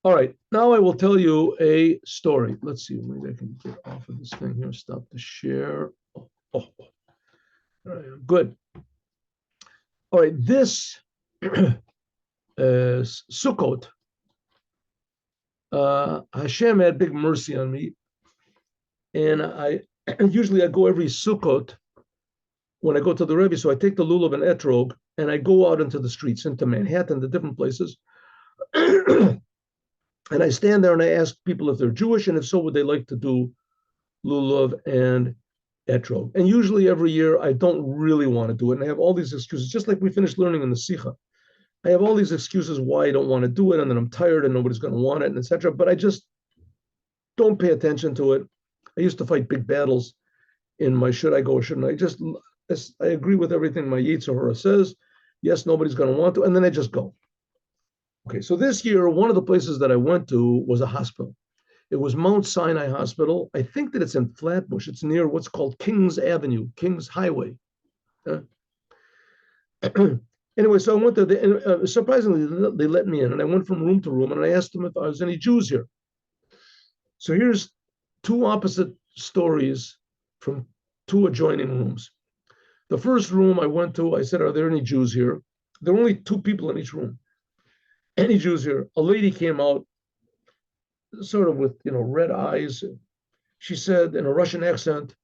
All right, now I will tell you a story. Let's see, maybe I can get off of this thing here. Stop the share. Oh. All right, good. All right, this Sukkot, Hashem had big mercy on me, and I usually I go every Sukkot when I go to the Rebbe. So I take the lulav and etrog, and I go out into the streets, into Manhattan, the different places. And I stand there and I ask people if they're Jewish, and if so, would they like to do lulav and etrog? And usually every year I don't really want to do it, and I have all these excuses, just like we finished learning in the Sikha. I have all these excuses why I don't want to do it, and then I'm tired and nobody's going to want it, and etc. But I just don't pay attention to it. I used to fight big battles in my should I go or shouldn't I. I agree with everything my Yetzer Hara says. Yes, nobody's going to want to, and then I just go. Okay, so this year, one of the places that I went to was a hospital. It was Mount Sinai Hospital. I think that it's in Flatbush. It's near what's called Kings Avenue, Kings Highway. Anyway, so I went there. And, surprisingly, they let me in, and I went from room to room, and I asked them if there was any Jews here. So here's two opposite stories from two adjoining rooms. The first room I went to, I said, "Are there any Jews here?" There were only two people in each room. Any Jews here? A lady came out, sort of with red eyes. She said in a Russian accent,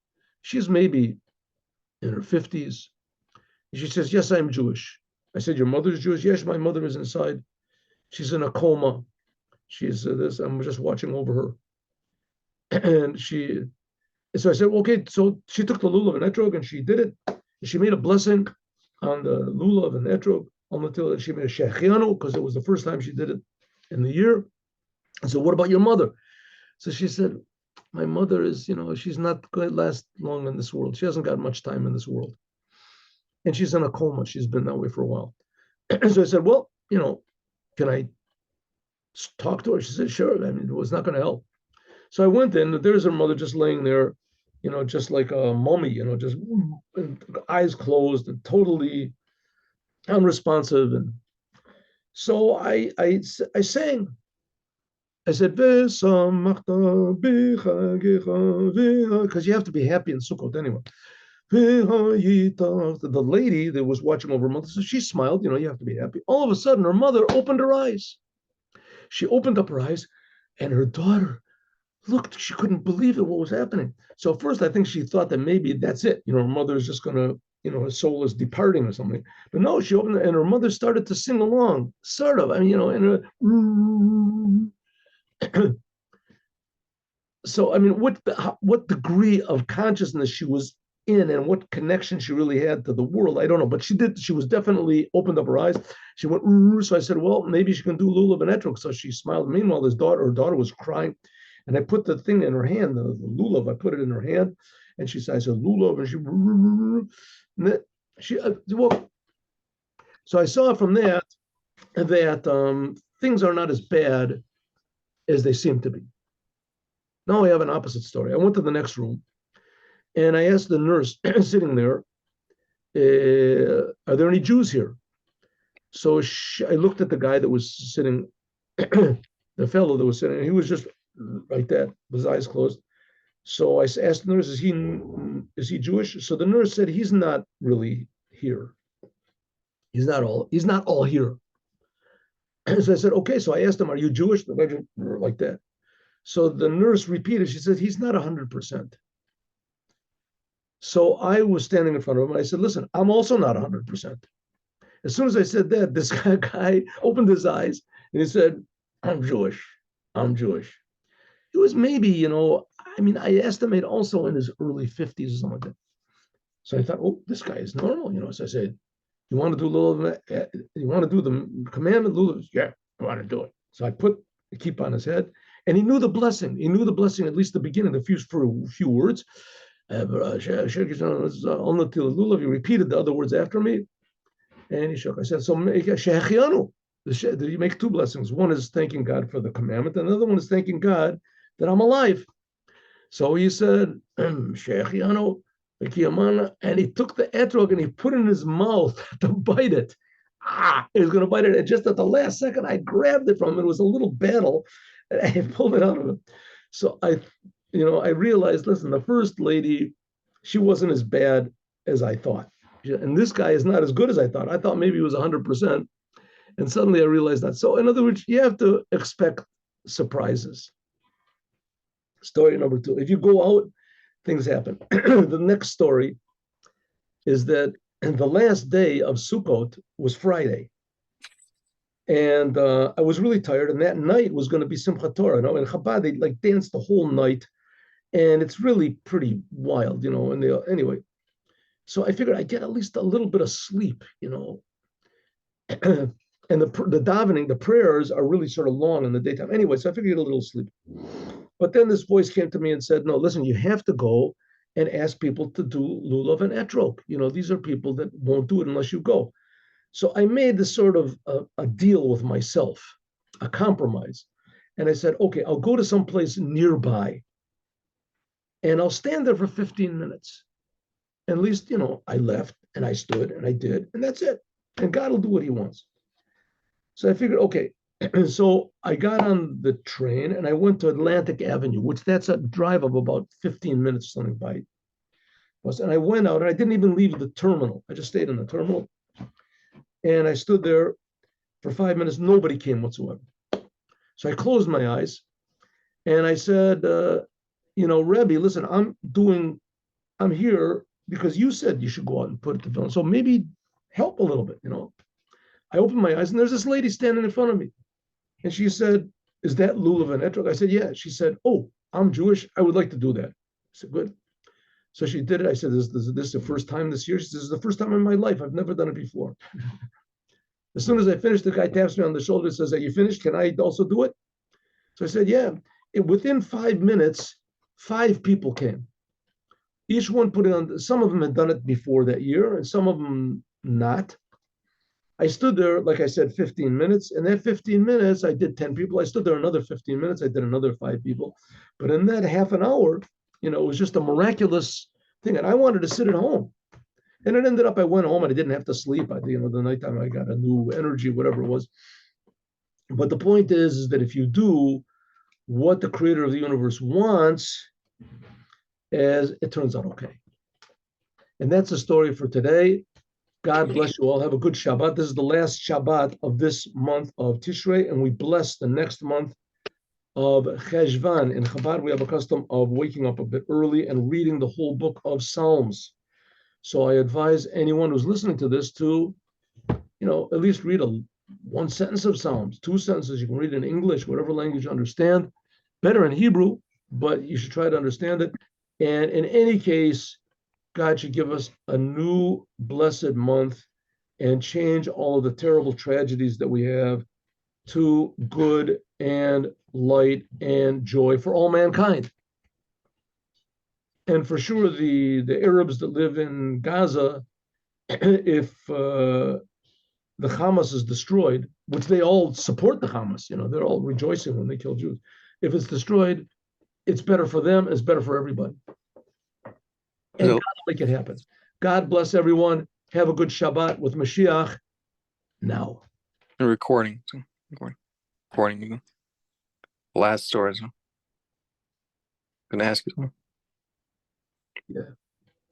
she's maybe in her 50s. She says, "Yes, I'm Jewish." I said, "Your mother's Jewish?" "Yes, my mother is inside. She's in a coma. She's this. I'm just watching over her." And so I said, "Okay." So she took the lulav and etrog and she did it. She made a blessing on the lulav and etrog. Until she made a shechianu because it was the first time she did it in the year. I said, "What about your mother?" So she said, "My mother is, she's not going to last long in this world. She hasn't got much time in this world. And she's in a coma. She's been that way for a while." So I said, "Well, can I talk to her?" She said, "Sure." I mean, it was not going to help. So I went in. There's her mother just laying there, just like a mummy, just eyes closed and totally unresponsive. And so I sang. I said, because you have to be happy in Sukkot anyway. The lady that was watching over her mother, so she smiled, you have to be happy. All of a sudden, her mother opened her eyes. She opened up her eyes, and her daughter looked, she couldn't believe it, what was happening. So first, I think she thought that maybe that's it. Her mother is just going to, her soul is departing or something. But no, she opened it, and her mother started to sing along, sort of. I mean, so I mean, what degree of consciousness she was in and what connection she really had to the world, I don't know. But she did. She was definitely opened up her eyes. She went. So I said, "Well, maybe she can do lulav and etrog." So she smiled. Meanwhile, her daughter was crying, and I put the thing in her hand, the lulav. I put it in her hand, and she said, "I said lulav," and she well. So I saw from that things are not as bad as they seem to be. Now I have an opposite story. I went to the next room and I asked the nurse sitting there, "Are there any Jews here?" So I looked at the guy that was sitting, the fellow that was sitting, and he was just like that, with his eyes closed. So I asked the nurse, is he Jewish? So the nurse said, "He's not really here. He's not all here." So I said, "Okay." So I asked him, "Are you Jewish?" The guy like that. So the nurse repeated, she said, "He's not 100%. So I was standing in front of him and I said, "Listen, I'm also not 100%. As soon as I said that, this guy opened his eyes and he said, "I'm Jewish. I'm Jewish." He was maybe, I estimate also in his early 50s or something like that. So I thought, "Oh, this guy is normal, So I said, "You want to do you want to do the commandment, Lulav?" "Yeah, I want to do it." So I put the keep on his head, and he knew the blessing. He knew the blessing, at least the beginning, for a few words. He repeated the other words after me, and he shook. I said, "So did you make two blessings? One is thanking God for the commandment, and the other one is thanking God that I'm alive." So he said, "Shechianu," and he took the etrog and he put it in his mouth to bite it. It was going to bite it. And just at the last second, I grabbed it from him. It was a little battle, and I pulled it out of him. So I realized, listen, the first lady, she wasn't as bad as I thought. And this guy is not as good as I thought. I thought maybe he was 100%. And suddenly I realized that. So, in other words, you have to expect surprises. Story number 2. If you go out, things happen. The next story is that the last day of Sukkot was Friday. And I was really tired. And that night was going to be Simchat Torah. In Chabad, they like dance the whole night. And it's really pretty wild, And anyway, so I figured I'd get at least a little bit of sleep, And the davening, the prayers are really sort of long in the daytime. Anyway, so I figured get a little sleep. But then this voice came to me and said, no, listen, you have to go and ask people to do lulav and etrog. These are people that won't do it unless you go. So I made this sort of a deal with myself, a compromise. And I said, okay, I'll go to some place nearby and I'll stand there for 15 minutes. At least, I left and I stood and I did, and that's it. And God will do what he wants. So I figured, okay. So I got on the train and I went to Atlantic Avenue, which that's a drive of about 15 minutes, something by. And I went out and I didn't even leave the terminal. I just stayed in the terminal. And I stood there for 5 minutes. Nobody came whatsoever. So I closed my eyes and I said, Rebbe, listen, I'm here because you said you should go out and put it to film. So maybe help a little bit, I opened my eyes and there's this lady standing in front of me. And she said, is that lulav and etrog? I said, yeah. She said, oh, I'm Jewish. I would like to do that. I said, good. So she did it. I said, this is the first time this year? She says, this is the first time in my life. I've never done it before. As soon as I finished, the guy taps me on the shoulder and says, are you finished? Can I also do it? So I said, yeah. Within 5 minutes, 5 people came. Each one put it on. Some of them had done it before that year and some of them not. I stood there, like I said, 15 minutes. And that 15 minutes, I did 10 people. I stood there another 15 minutes. I did another 5 people. But in that half an hour, it was just a miraculous thing. And I wanted to sit at home. And it ended up, I went home and I didn't have to sleep. The nighttime I got a new energy, whatever it was. But the point is that if you do what the creator of the universe wants, as it turns out okay. And that's the story for today. God bless you all. Have a good Shabbat. This is the last Shabbat of this month of Tishrei, and we bless the next month of Cheshvan. In Chabad, we have a custom of waking up a bit early and reading the whole book of Psalms. So I advise anyone who's listening to this to, at least read one sentence of Psalms, 2 sentences. You can read in English, whatever language you understand. Better in Hebrew, but you should try to understand it. And in any case, God should give us a new blessed month and change all of the terrible tragedies that we have to good and light and joy for all mankind. And for sure, the Arabs that live in Gaza, if the Hamas is destroyed, which they all support the Hamas, they're all rejoicing when they kill Jews. If it's destroyed, it's better for them, it's better for everybody. And God will make it happen. God bless everyone. Have a good Shabbat with Mashiach now. Recording. Last stories. Gonna ask you something. Yeah.